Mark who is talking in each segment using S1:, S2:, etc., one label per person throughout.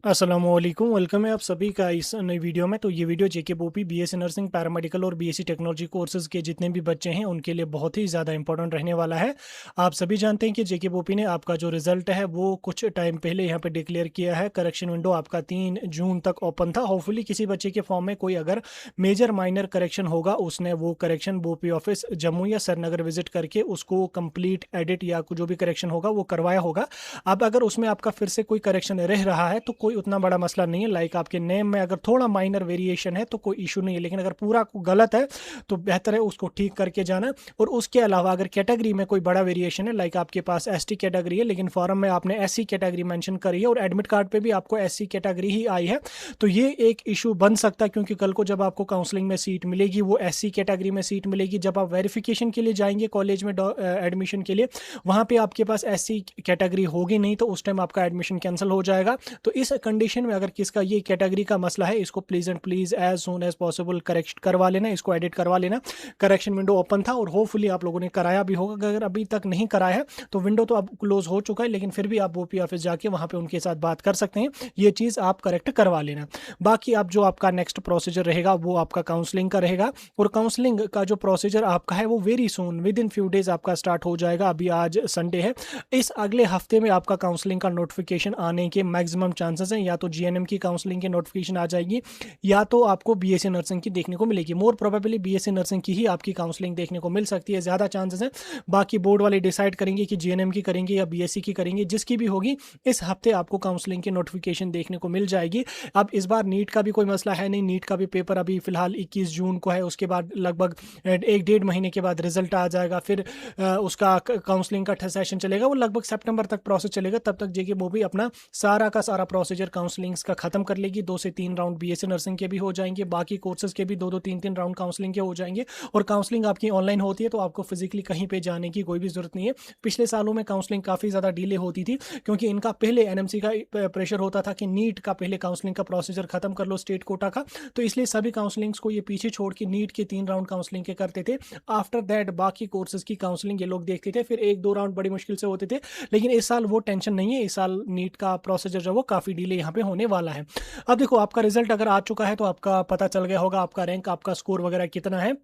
S1: अस्सलामुअलैकुम, वेलकम है आप सभी का इस नई वीडियो में। तो ये वीडियो जेके बोपी बीएससी नर्सिंग, पैरामेडिकल और बीएससी टेक्नोलॉजी कोर्सेज के जितने भी बच्चे हैं उनके लिए बहुत ही ज़्यादा इंपॉर्टेंट रहने वाला है। आप सभी जानते हैं कि जेके बोपी ने आपका जो रिजल्ट है वो कुछ टाइम पहले यहाँ पे डिक्लेयर किया है। करेक्शन विंडो आपका 3 जून तक ओपन था। होपफुली किसी बच्चे के फॉर्म में कोई अगर मेजर माइनर करेक्शन होगा, उसने वो करेक्शन बोपी ऑफिस जम्मू या श्रीनगर विजिट करके उसको कंप्लीट एडिट या जो भी करेक्शन होगा वो करवाया होगा। अब अगर उसमें आपका फिर से कोई करेक्शन रह रहा है तो कोई उतना बड़ा मसला नहीं है। लाइक आपके नेम में अगर थोड़ा माइनर वेरिएशन है तो कोई इशू नहीं है, लेकिन अगर पूरा गलत है तो बेहतर है उसको ठीक करके जाना। और उसके अलावा अगर कैटेगरी में कोई बड़ा वेरिएशन है, लाइक आपके पास एसटी कैटेगरी है लेकिन फॉर्म में आपने एससी कैटेगरी मेंशन करी है और एडमिट कार्ड पे भी आपको एससी कैटेगरी ही आई है, तो ये एक इशू बन सकता है। क्योंकि कल को जब आपको काउंसलिंग में सीट मिलेगी वो एससी कैटेगरी में सीट मिलेगी। जब आप वेरिफिकेशन के लिए जाएंगे कॉलेज में एडमिशन के लिए, वहां पे आपके पास एससी कैटेगरी होगी नहीं, तो उस टाइम आपका एडमिशन कैंसिल हो जाएगा। तो इस कंडीशन में अगर किसका ये कैटेगरी का मसला है, इसको please and please as soon as possible correct करवा लेना, इसको एडिट करवा लेना। करेक्शन विंडो ओपन था और होपफुली आप लोगों ने कराया भी होगा। अगर अभी तक नहीं कराया है तो विंडो तो अब क्लोज हो चुका है, लेकिन फिर भी आप ओपी ऑफिस जाके वहां पे उनके साथ बात कर सकते हैं। ये चीज आप करेक्ट करवा लेना। बाकी अब जो आपका नेक्स्ट प्रोसीजर रहेगा वो आपका काउंसलिंग का रहेगा। और काउंसलिंग का जो प्रोसीजर आपका है वो very soon with in few days आपका स्टार्ट हो जाएगा। अभी आज संडे है, इस अगले हफ्ते में आपका काउंसलिंग का नोटिफिकेशन आने के मैक्सिमम चांसेस हैं। या तो जीएनएम की काउंसलिंग की नोटिफिकेशन आ जाएगी या तो आपको बीएससी नर्सिंग की देखने को मिलेगी। मोर प्रोबेबली बीएससी नर्सिंग की ही आपकी काउंसलिंग देखने को मिल सकती है, ज़्यादा चांसेस हैं। बाकी बोर्ड वाले डिसाइड करेंगे कि जीएनएम की करेंगे या बीएससी की करेंगे। जिसकी भी होगी इस हफ्ते आपको काउंसलिंग की नोटिफिकेशन देखने को मिल जाएगी। अब इस बार नीट का भी कोई मसला है नहीं। नीट का भी पेपर अभी फिलहाल 21 जून को है, उसके बाद लगभग 1 डेढ़ महीने के बाद रिजल्ट आ जाएगा। फिर उसका काउंसलिंग का सेशन चलेगा, वो लगभग सितंबर तक प्रोसेस चलेगा। तब तक जेके वो भी अपना सारा का सारा प्रोसीजर काउंसलिंग्स का खत्म कर लेगी। 2 से 3 राउंड बीएससी नर्सिंग के भी हो जाएंगे, बाकी कोर्सेज के भी 2 2 3 3 राउंड काउंसलिंग के हो जाएंगे। और काउंसलिंग आपकी ऑनलाइन होती है तो आपको फिजिकली कहीं पे जाने की कोई भी जरूरत नहीं है। पिछले सालों में काउंसलिंग काफ़ी ज़्यादा डिले होती थी क्योंकि इनका पहले एनएमसी का प्रेशर होता था कि नीट का पहले काउंसलिंग का प्रोसीजर खत्म कर लो, स्टेट कोटा का। तो इसलिए सभी काउंसलिंग्स को ये पीछे छोड़ के नीट के 3 राउंड काउंसलिंग के करते थे। आफ्टर दैट बाकी कोर्सेज की काउंसलिंग ये लोग देखते थे, फिर 1 2 राउंड बड़ी मुश्किल से होते थे। लेकिन इस साल वो टेंशन नहीं है, इस साल नीट का प्रोसीजर जो वो काफ़ी डिले यहाँ पे होने वाला है। अब देखो आपका रिजल्ट अगर आ चुका है तो आपका पता चल गया होगा आपका रैंक, आपका स्कोर वगैरह कितना है।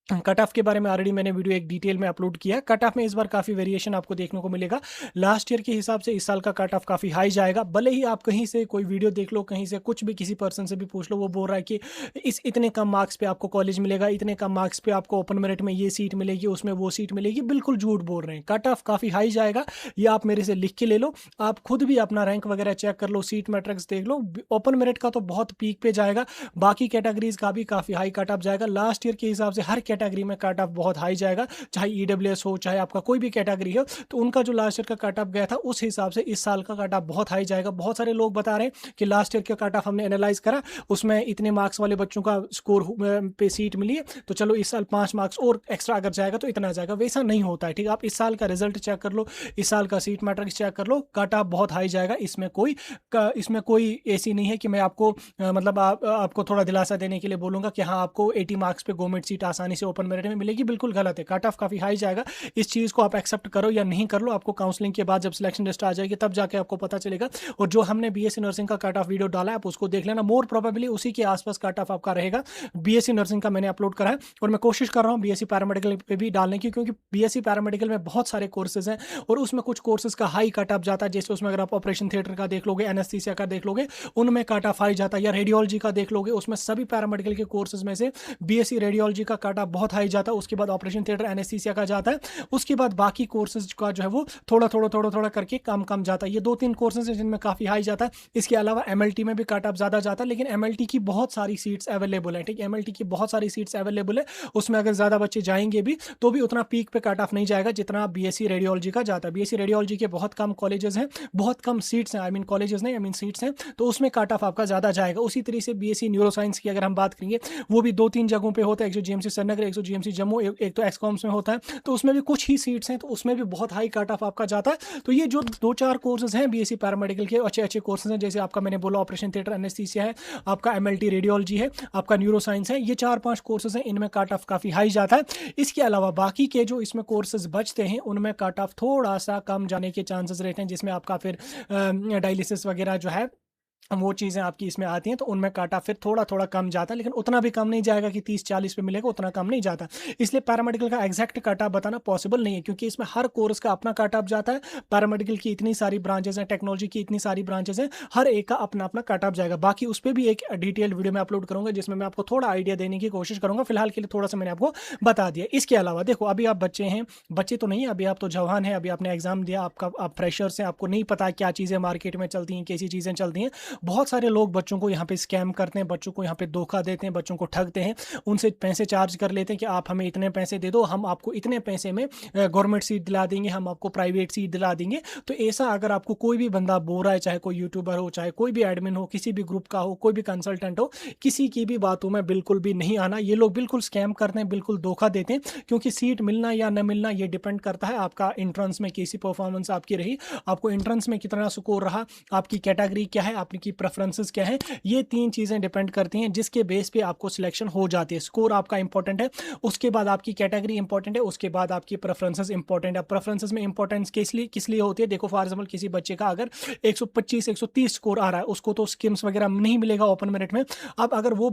S1: कट ऑफ के बारे में ऑलरेडी मैंने वीडियो एक डिटेल में अपलोड किया है। कट ऑफ में इस बार काफ़ी वेरिएशन आपको देखने को मिलेगा। लास्ट ईयर के हिसाब से इस साल का कट ऑफ काफ़ी हाई जाएगा। भले ही आप कहीं से कोई वीडियो देख लो, कहीं से कुछ भी किसी पर्सन से भी पूछ लो, वो बोल रहा है कि इस इतने कम मार्क्स पे आपको कॉलेज मिलेगा, इतने कम मार्क्स पे आपको ओपन मेरिट में ये सीट मिलेगी, उसमें वो सीट मिलेगी। बिल्कुल झूठ बोल रहे हैं। कट ऑफ काफ़ी हाई जाएगा, ये आप मेरे से लिख के ले लो। आप खुद भी अपना रैंक वगैरह चेक कर लो, सीट मैट्रिक्स देख लो। ओपन मेरिट का तो बहुत पीक पे जाएगा, बाकी कैटेगरीज का भी काफ़ी हाई कट ऑफ जाएगा। लास्ट ईयर के हिसाब से हर कैटेगरी में कट ऑफ बहुत हाई जाएगा, चाहे ईडब्ल्यूएस हो चाहे आपका कोई भी कैटेगरी हो। तो उनका जो लास्ट ईयर का कट ऑफ गया था उस हिसाब से इस साल का कट ऑफ बहुत हाई जाएगा। बहुत सारे लोग बता रहे हैं कि लास्ट ईयर का कट ऑफ हमने एनालाइज करा, उसमें इतने मार्क्स वाले बच्चों का स्कोर पे सीट मिली है, तो चलो इस साल 5 मार्क्स और एक्स्ट्रा अगर जाएगा तो इतना जाएगा। वैसा नहीं होता है, ठीक है। आप इस साल का रिजल्ट चेक कर लो, इस साल का सीट मैट्रिक्स चेक कर लो, कट ऑफ बहुत हाई जाएगा। इसमें कोई ऐसी नहीं है कि मैं आपको मतलब आपको थोड़ा दिलासा देने के लिए बोलूंगा कि हाँ आपको 80 मार्क्स पे गवर्नमेंट सीट आसानी से ओपन मेरिट में मिलेगी। बिल्कुल गलत है, कट ऑफ काफ़ी हाई जाएगा। इस चीज़ को आप एक्सेप्ट करो या नहीं कर लो, आपको काउंसलिंग के बाद जब सिलेक्शन लिस्ट आ जाएगी तब जाके आपको पता चलेगा। और जो हमने बीएससी नर्सिंग का कट ऑफ वीडियो डाला है आप उसको देख लेना, मोर प्रोबेबली उसी के आसपास कट ऑफ आपका रहेगा। बीएससी नर्सिंग का मैंने अपलोड करा है और मैं कोशिश कर रहा हूँ बीएससी पैरामेडिकल पे भी डालने की, क्योंकि बीएससी पैरामेडिकल में बहुत सारे कोर्सेज हैं और उसमें कुछ कोर्सेज का हाई कट ऑफ जाता है। जैसे उसमें अगर आप ऑपरेशन थिएटर का देख लोगे, एनेस्थीसिया का देख लोगे, उनमें कट ऑफ हाई जाता है। या रेडियोलॉजी का देख लोगे, उसमें सभी पैरामेडिकल के कोर्सेज में से बीएससी रेडियोलॉजी का कट ऑफ बहुत हाई जाता है, उसके बाद ऑपरेशन थिएटर एनेस्थीसिया का जाता है, उसके बाद बाकी कोर्सेज का जो है वो थोड़ा थोड़ा करके कम कम जाता है। ये 2 3 कोर्सेज हैं जिनमें काफ़ी हाई जाता है। इसके अलावा एमएलटी में भी कट ऑफ ज़्यादा जाता है, लेकिन एमएलटी की बहुत सारी सीट्स अवेलेबल है, ठीक है। एमएलटी की बहुत सारी सीट्स अवेलेबल है, उसमें अगर ज़्यादा बच्चे जाएंगे भी तो भी उतना पीक पे कट ऑफ नहीं जाएगा जितना बीएससी रेडियोलॉजी का जाता है। बीएससी रेडियोलॉजी के बहुत कम कॉलेजेस हैं, बहुत कम सीट्स हैं, आई मीन कॉलेजेस नहीं, आई मीन सीट्स हैं, तो उसमें कट ऑफ आपका ज़्यादा जाएगा। उसी तरीके से बीएससी न्यूरोसाइंस की अगर हम बात करेंगे, वो भी 2 3 जगहों पे होता है, एक तो जीएमसी श्रीनगर, एक तो जीएमसी जम्मू, एक तो एक्सकॉम्स में होता है। तो उसमें भी कुछ ही सीट्स हैं, तो उसमें भी बहुत हाई कट ऑफ आपका जाता है। तो ये जो 2 4 कोर्सेज हैं बीएससी पैरामेडिकल के, अच्छे अच्छे कोर्सेज हैं। जैसे आपका मैंने बोला ऑपरेशन थिएटर एनेस्थीसिया है, आपका एमएलटी रेडियोलॉजी है, आपका न्यूरोसाइंस है, ये 4 5 कोर्सेज हैं, इनमें कट ऑफ काफ़ी हाई जाता है। इसके अलावा बाकी के जो इसमें कोर्सेज बचते हैं उनमें कट ऑफ थोड़ा सा कम जाने के चांसेस रहते हैं, जिसमें आपका फिर डायलिसिस वगैरह जो है वो चीज़ें आपकी इसमें आती हैं, तो उनमें काटा फिर थोड़ा-थोड़ा कम जाता है, लेकिन उतना भी कम नहीं जाएगा कि 30-40 पे मिलेगा, उतना कम नहीं जाता। इसलिए पैरामेडिकल का एग्ज़ैक्ट कट-ऑफ बताना पॉसिबल नहीं है, क्योंकि इसमें हर कोर्स का अपना कट-ऑफ जाता है। पैरामेडिकल की इतनी सारी ब्रांचेज़ हैं, टेक्नोलॉजी की इतनी सारी ब्रांचेज़ हैं, हर एक का अपना-अपना कट-ऑफ जाएगा। बाकी उस पे भी एक डिटेल्ड वीडियो मैं अपलोड करूँगा, जिसमें मैं आपको थोड़ा आइडिया देने की कोशिश करूँगा। फिलहाल के लिए थोड़ा-सा मैंने आपको बता दिया। इसके अलावा देखो, अभी आप बच्चे हैं, बच्चे तो नहीं हैं, अभी आप तो जवान हैं, अभी आपने एग्ज़ाम दिया, आप फ्रेशर्स हैं, आपको नहीं पता क्या चीज़ें मार्केट में चलती हैं, कैसी चीज़ें चलती हैं। बहुत सारे लोग बच्चों को यहाँ पे स्कैम करते हैं, बच्चों को यहाँ पे धोखा देते हैं, बच्चों को ठगते हैं, उनसे पैसे चार्ज कर लेते हैं कि आप हमें इतने पैसे दे दो, हम आपको इतने पैसे में गवर्नमेंट सीट दिला देंगे, हम आपको प्राइवेट सीट दिला देंगे। तो ऐसा अगर आपको कोई भी बंदा बोल रहा है, चाहे कोई यूट्यूबर हो, चाहे कोई भी एडमिन हो, किसी भी ग्रुप का हो, कोई भी कंसल्टेंट हो, किसी की भी बातों में बिल्कुल भी नहीं आना। ये लोग बिल्कुल स्कैम करते हैं, बिल्कुल धोखा देते हैं, क्योंकि सीट मिलना या न मिलना ये डिपेंड करता है आपका एंट्रेंस में कैसी परफॉर्मेंस आपकी रही, आपको एंट्रेंस में कितना स्कोर रहा, आपकी कैटेगरी क्या है, आपकी प्रेफरेंसेस क्या है। ये 3 चीज़ें डिपेंड करती हैं, जिसके बेस पे आपको सिलेक्शन हो जाती है। स्कोर आपका इंपॉर्टेंट है, उसके बाद आपकी कैटेगरी इंपॉर्टेंट है, उसके बाद आपकी प्रेफरेंसेस इंपॉर्टेंट है। प्रेफरेंसेस में इंपॉर्टेंस किस लिए होती है? देखो, फॉर एग्जांपल किसी बच्चे का अगर 125 130 स्कोर आ रहा है, उसको तो स्किम्स वगैरह नहीं मिलेगा ओपन मेरिट में। अब अगर वो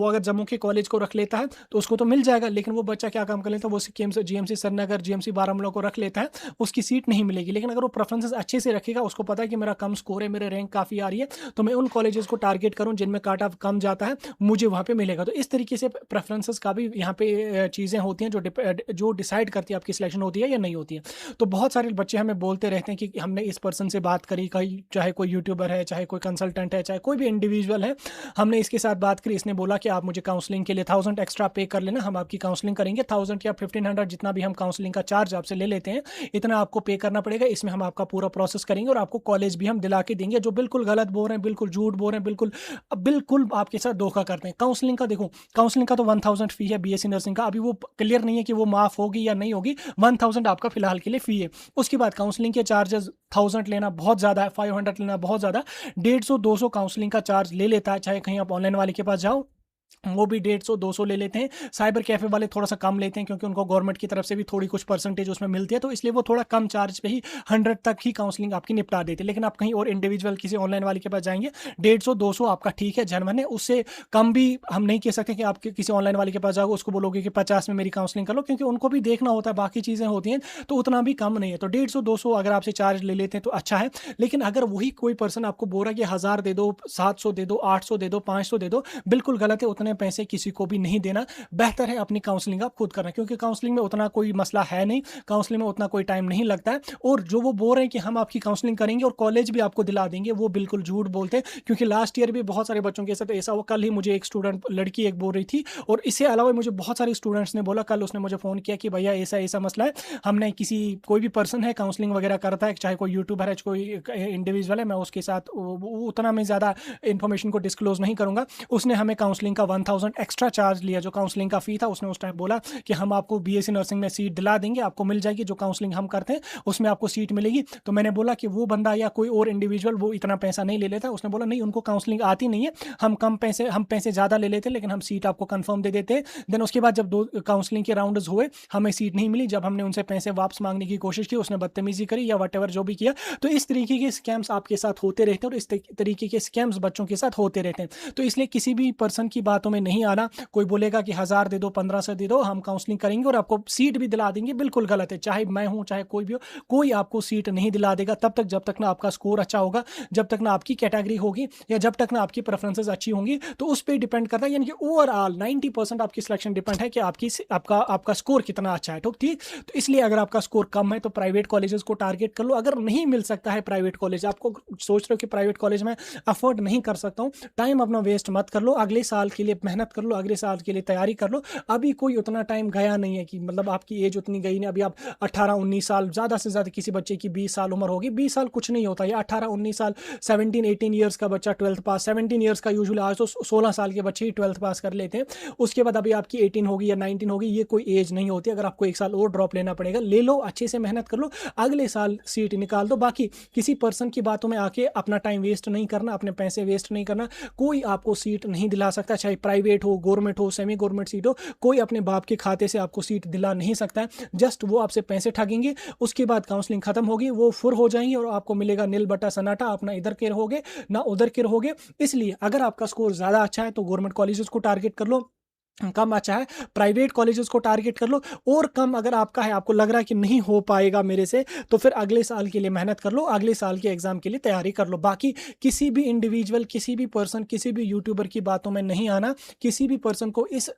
S1: अगर जम्मू के कॉलेज को रख लेता है तो उसको तो मिल जाएगा, लेकिन वो बच्चा क्या काम कर लेता है, वो schemes GMC Srinagar, GMC Baramulla को रख लेता है, उसकी सीट नहीं मिलेगी। लेकिन अगर वो प्रेफरेंसेस अच्छे से रखेगा, उसको पता है कि मेरा कम स्कोर है, मेरे रैंक काफ़ी आ रही है, तो मैं उन कॉलेजेस को टारगेट करूँ जिनमें काट ऑफ कम जाता है, मुझे वहाँ पे मिलेगा। तो इस तरीके से प्रेफरेंसेस का भी यहाँ पे चीज़ें होती हैं जो डिसाइड करती है आपकी सिलेक्शन होती है या नहीं होती है। तो बहुत सारे बच्चे हमें बोलते रहते हैं कि हमने इस पर्सन से बात करी, कहीं चाहे कोई यूट्यूबर है, चाहे कोई कंसल्टेंट है, चाहे कोई भी इंडिविजुअल है, हमने इसके साथ बात करी, इसने बोला कि आप मुझे काउंसलिंग के लिए 1000 एक्स्ट्रा पे कर लेना, हम आपकी काउंसलिंग करेंगे। 1000 या 1500 जितना भी हम काउंसलिंग का चार्ज आपसे ले लेते हैं, इतना आपको पे करना पड़ेगा, इसमें हम आपका पूरा प्रोसेस करेंगे और आपको कॉलेज भी हम दिला के देंगे। जो बिल्कुल गलत बोल रहे हैं, बिल्कुल झूठ बोल रहे हैं, बिल्कुल आपके साथ धोखा करते हैं। काउंसलिंग का देखो, काउंसलिंग का तो 1000 फी है बीएससी नर्सिंग का, अभी वो क्लियर नहीं है कि वो माफ होगी या नहीं होगी। 1000 आपका फिलहाल के लिए फी है। उसके बाद काउंसलिंग के चार्जेस 1000 लेना बहुत ज़्यादा है, 500 लेना बहुत ज़्यादा, 150-200 काउंसलिंग का चार्ज ले लेता है। चाहे कहीं आप ऑनलाइन वाले के पास जाओ, वो भी 150-200 ले लेते हैं। साइबर कैफ़े वाले थोड़ा-सा कम लेते हैं, क्योंकि उनको गवर्नमेंट की तरफ से भी थोड़ी कुछ परसेंटेज उसमें मिलती है, तो इसलिए वो थोड़ा कम चार्ज पे ही 100 तक ही काउंसलिंग आपकी निपटा देते हैं। लेकिन आप कहीं और इंडिविजुअल किसी ऑनलाइन वाले के पास जाएँगे, 150-200 आपका ठीक है, जेन्युइन है। उससे कम भी हम नहीं कह सकते कि आप किसी ऑनलाइन वाले के पास जाओगे, उसको बोलोगे कि 50 में मेरी काउंसलिंग कर लो, क्योंकि उनको भी देखना होता है, बाकी चीज़ें होती हैं, तो उतना भी कम नहीं है। तो 150-200 अगर आपसे चार्ज ले लेते हैं तो अच्छा है। लेकिन अगर वही कोई पर्सन आपको बोल रहा है कि 1000 दे दो, 700 दे दो, 800 दे दो, 500 दे दो, बिल्कुल गलत है। उतने पैसे किसी को भी नहीं देना। बेहतर है अपनी काउंसलिंग आप खुद करना, क्योंकि काउंसलिंग में उतना कोई मसला है नहीं, काउंसलिंग में उतना कोई टाइम नहीं लगता है। और जो वो बोल रहे हैं कि हम आपकी काउंसलिंग करेंगे और कॉलेज भी आपको दिला देंगे, वो बिल्कुल झूठ बोलते हैं। क्योंकि लास्ट ईयर भी बहुत सारे बच्चों के साथ ऐसा हुआ। कल ही मुझे एक स्टूडेंट लड़की एक बोल रही थी, और इससे अलावा मुझे बहुत सारे स्टूडेंट्स ने बोला, कल उसने मुझे फ़ोन किया कि भैया ऐसा ऐसा मसला है, हमने कोई भी पर्सन है काउंसलिंग वगैरह करता है, चाहे कोई यूट्यूबर है, कोई इंडिविजुअल है, मैं उसके साथ उतना मैं ज़्यादा इन्फॉर्मेशन को डिस्क्लोज नहीं करूँगा। उसने हमें काउंसलिंग का 1000 एक्स्ट्रा चार्ज लिया, जो काउंसलिंग का फी था। उसने उस टाइम बोला कि हम आपको बीएससी नर्सिंग में सीट दिला देंगे, आपको मिल जाएगी, जो काउंसलिंग हम करते हैं उसमें आपको सीट मिलेगी। तो मैंने बोला कि वो बंदा या कोई और इंडिविजुअल वो इतना पैसा नहीं ले लेता। उसने बोला नहीं, उनको काउंसलिंग आती नहीं है, हम पैसे ज़्यादा ले लेते हैं, लेकिन हम सीट आपको कंफर्म दे देते हैं। देन उसके बाद जब 2 काउंसलिंग के राउंड्स हुए, हमें सीट नहीं मिली। जब हमने उनसे पैसे वापस मांगने की कोशिश की, उसने बदतमीजी करी या वट जो भी किया। तो इस तरीके के स्कैम्स आपके साथ होते रहते हैं, और इस तरीके के स्कैम्स बच्चों के साथ होते रहते हैं। तो इसलिए किसी भी पर्सन की बातों में नहीं आना। कोई बोलेगा कि 1000 दे दो, 1500 दे दो, हम काउंसलिंग करेंगे और आपको सीट भी दिला देंगे, बिल्कुल गलत है। चाहे मैं हूं, चाहे कोई भी हो, कोई आपको सीट नहीं दिला देगा तब तक, जब तक ना आपका स्कोर अच्छा होगा, जब तक ना आपकी कैटेगरी होगी, या जब तक ना आपकी प्रेफरेंसेस अच्छी होंगी। तो उस पर डिपेंड करता है, यानी कि ओवरऑल 90% आपकी सिलेक्शन डिपेंड है कि आपका स्कोर कितना अच्छा है। ठीक। तो इसलिए अगर आपका स्कोर कम है तो प्राइवेट कॉलेजेस को टारगेट कर लो। अगर नहीं मिल सकता है प्राइवेट कॉलेज, आपको सोच रहे हो कि प्राइवेट कॉलेज में अफोर्ड नहीं कर सकता हूँ, टाइम अपना वेस्ट मत कर लो, अगले साल के लिए मेहनत कर लो, अगले साल के लिए तैयारी कर लो। अभी कोई उतना टाइम गया नहीं है कि मतलब आपकी एज उतनी गई नहीं। अभी आप 18-19 साल, ज़्यादा से ज़्यादा किसी बच्चे की 20 साल उम्र होगी, 20 साल कुछ नहीं होता, या 18-19 साल, 17-18 ईयर्स का बच्चा 12th पास, 17 ईयर्स का यूजुअली, आज तो 16 साल के बच्चे ही 12th पास कर लेते हैं। उसके बाद अभी आपकी 18 होगी या 19 होगी, ये कोई एज नहीं होती। अगर आपको 1 साल और ड्रॉप लेना पड़ेगा, ले लो, अच्छे से मेहनत कर लो, अगले साल सीट निकाल दो। बाकी किसी पर्सन की बातों में आके अपना टाइम वेस्ट नहीं करना, अपने पैसे वेस्ट नहीं करना। कोई आपको सीट नहीं दिला सकता, चाहे चाहे प्राइवेट हो, गवर्नमेंट हो, सेमी गवर्नमेंट सीट हो, कोई अपने बाप के खाते से आपको सीट दिला नहीं सकता है। जस्ट वो आपसे पैसे ठगेंगे, उसके बाद काउंसलिंग खत्म होगी, वो फुर हो जाएंगे और आपको मिलेगा नील बटा सन्नाटा, अपना इधर के रहोगे ना उधर के रहोगे। इसलिए अगर आपका स्कोर ज्यादा अच्छा है तो गवर्नमेंट कॉलेजेस को टारगेट कर लो, कम अच्छा है प्राइवेट कॉलेजेस को टारगेट कर लो, और कम अगर आपका है, आपको लग रहा है कि नहीं हो पाएगा मेरे से, तो फिर अगले साल के लिए मेहनत कर लो, अगले साल के एग्जाम के लिए तैयारी कर लो। बाकी किसी भी इंडिविजुअल, किसी भी पर्सन, किसी भी यूट्यूबर की बातों में नहीं आना, किसी भी पर्सन को इस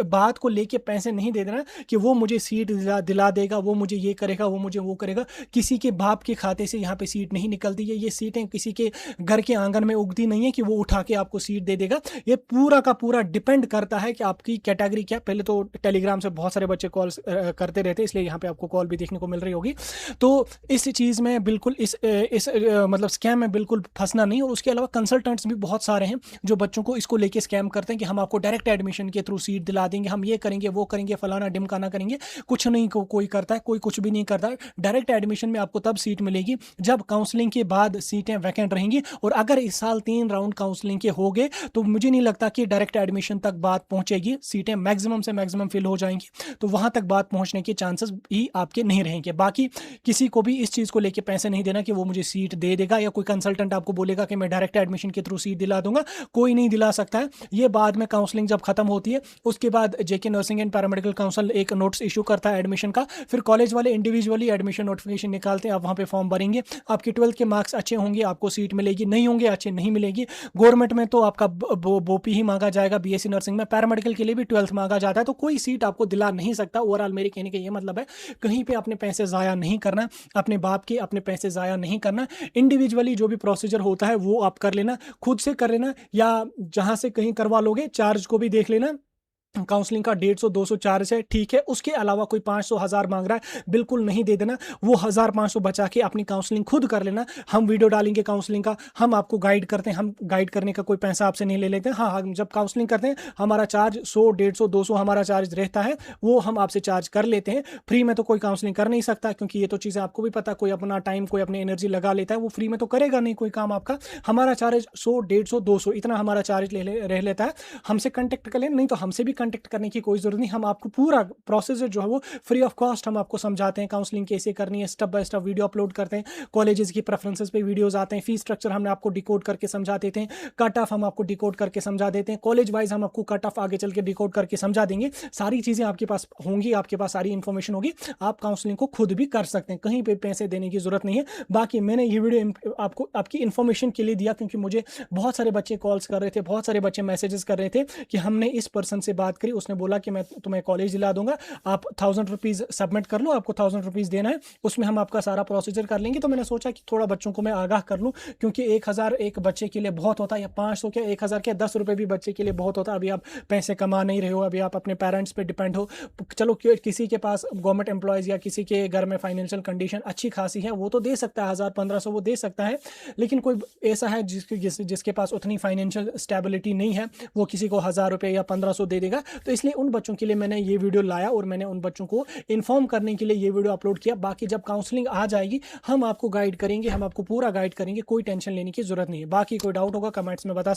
S1: बात को लेके पैसे नहीं दे देना कि वो मुझे सीट दिला देगा, वो मुझे ये करेगा, वो मुझे वो करेगा। किसी के बाप के खाते से यहाँ पे सीट नहीं निकलती है, ये सीटें किसी के घर के आंगन में उगती नहीं है कि वो उठा के आपको सीट दे देगा। ये पूरा का पूरा डिपेंड करता है कि आपकी कैटेगरी क्या। पहले तो टेलीग्राम से बहुत सारे बच्चे कॉल करते रहते, इसलिए यहाँ पे आपको कॉल भी देखने को मिल रही होगी। तो इस चीज़ में बिल्कुल मतलब स्कैम में बिल्कुल फंसना नहीं। और उसके अलावा कंसल्टेंट्स भी बहुत सारे हैं जो बच्चों को इसको लेके स्कैम करते हैं कि हम आपको डायरेक्ट एडमिशन के थ्रू सीट दिला देंगे, हम ये करेंगे, वो करेंगे, फलाना ढिमकाना करेंगे। कुछ नहीं कोई करता है, कोई कुछ भी नहीं करता है। डायरेक्ट एडमिशन में आपको तब सीट मिलेगी जब काउंसलिंग के बाद सीटें वैकेंट रहेंगी। और अगर इस साल 3 राउंड काउंसलिंग के हो गए तो मुझे नहीं लगता कि डायरेक्ट एडमिशन तक बात पहुंचेगी, सीटें मैक्सिमम से मैक्सिमम फिल हो जाएंगी, तो वहां तक बात पहुंचने के चांसेस ही आपके नहीं रहेंगे। बाकी किसी को भी इस चीज को लेके पैसे नहीं देना कि वो मुझे सीट दे देगा, या कोई कंसल्टेंट आपको बोलेगा कि मैं डायरेक्ट एडमिशन के थ्रू सीट दिला दूंगा, कोई नहीं दिला सकता है। ये बाद में काउंसलिंग जब खत्म होती है उसके बाद जेके नर्सिंग एंड पैरामेडिकल काउंसिल एक नोट्स इशू करता है एडमिशन का, फिर कॉलेज वाले इंडिविजुअली एडमिशन नोटिफिकेशन निकालते हैं, आप वहां पे फॉर्म भरेंगे, आपके 12th के मार्क्स अच्छे होंगे आपको सीट मिलेगी, नहीं होंगे अच्छे नहीं मिलेगी। गवर्नमेंट में तो आपका बोपी ही मांगा जाएगा, बीएससी नर्सिंग में, पैरामेडिकल के लिए भी 12th मांगा जाता है, तो कोई सीट आपको दिला नहीं सकता। ओवरऑल मेरे कहने का ये मतलब है, कहीं पे अपने पैसे जाया नहीं करना, अपने बाप के अपने पैसे जाया नहीं करना। इंडिविजुअली जो भी प्रोसीजर होता है वो आप कर लेना, खुद से कर लेना, या जहां से कहीं करवा लोगे चार्ज को भी देख लेना। काउंसलिंग का 150-200 चार्ज है, ठीक है। उसके अलावा कोई 500-1000 मांग रहा है, बिल्कुल नहीं दे देना। वो 1000-500 बचा के अपनी काउंसलिंग खुद कर लेना। हम वीडियो डालेंगे काउंसलिंग का, हम आपको गाइड करते हैं, हम गाइड करने का कोई पैसा आपसे नहीं ले लेते हैं। हाँ, हम जब काउंसलिंग करते हैं हमारा चार्ज 100, 150, 200 हमारा चार्ज रहता है, वो हम आपसे चार्ज कर लेते हैं। फ्री में तो कोई काउंसलिंग कर नहीं सकता, क्योंकि ये तो चीज़ें आपको भी पता, कोई अपना टाइम, कोई अपनी एनर्जी लगा लेता है, वो फ्री में तो करेगा नहीं कोई काम आपका। हमारा चार्ज 100, 150, 200 इतना हमारा चार्ज रह लेता है। हमसे कंटेक्ट कर लें, नहीं तो हमसे भी कंटेक्ट करने की कोई जरूरत नहीं। हम आपको पूरा प्रोसेस जो है वो फ्री ऑफ कॉस्ट हम आपको समझाते हैं, काउंसलिंग कैसे करनी है, step by step video upload करते हैं, कॉलेजेस की प्रेफरेंसेस पे वीडियोस आते हैं, फीस स्ट्रक्चर हमने आपको डिकोड करके समझा देते हैं, कट ऑफ हम आपको डिकोड करके समझा देते हैं, कॉलेज वाइज हम आपको कट ऑफ आगे चल के डिकोड करके समझा देंगे। सारी चीजें आपके पास होंगी, आपके पास सारी इंफॉर्मेशन होगी, आप काउंसलिंग को खुद भी कर सकते हैं, कहीं पे पैसे देने की जरूरत नहीं है। बाकी मैंने ये वीडियो आपको आपकी इंफॉर्मेशन के लिए दिया, क्योंकि मुझे बहुत सारे बच्चे कॉल्स कर रहे थे, बहुत सारे बच्चे मैसेजेस कर रहे थे कि हमने इस पर्सन से बात करी, उसने बोला कि मैं तुम्हें कॉलेज दिला दूंगा, आप 1000 रुपीज सबमिट कर लो, आपको 1000 रुपीज देना है, उसमें हम आपका सारा प्रोसीजर कर लेंगे। तो मैंने सोचा कि थोड़ा बच्चों को मैं आगाह कर लूं, क्योंकि 1000 एक बच्चे के लिए बहुत होता है, या 500 क्या 1000 क्या 10 रुपए भी बच्चे के लिए बहुत होता है। अभी आप पैसे कमा नहीं रहे हो, अभी आप अपने पेरेंट्स पे डिपेंड हो। चलो किसी के पास गवर्नमेंट एम्प्लॉयज या किसी के घर में फाइनेंशियल कंडीशन अच्छी खासी है, वो तो दे सकता है 1000-1500 वो दे सकता है, लेकिन कोई ऐसा है जिसके पास उतनी फाइनेंशियल स्टेबिलिटी नहीं है, वो किसी को 1000 रुपए या 1500 दे देगा। तो इसलिए उन बच्चों के लिए मैंने ये वीडियो लाया और मैंने उन बच्चों को इन्फॉर्म करने के लिए ये वीडियो अपलोड किया। बाकी जब काउंसलिंग आ जाएगी हम आपको गाइड करेंगे, हम आपको पूरा गाइड करेंगे, कोई टेंशन लेने की जरूरत नहीं है। बाकी कोई डाउट होगा कमेंट्स में बता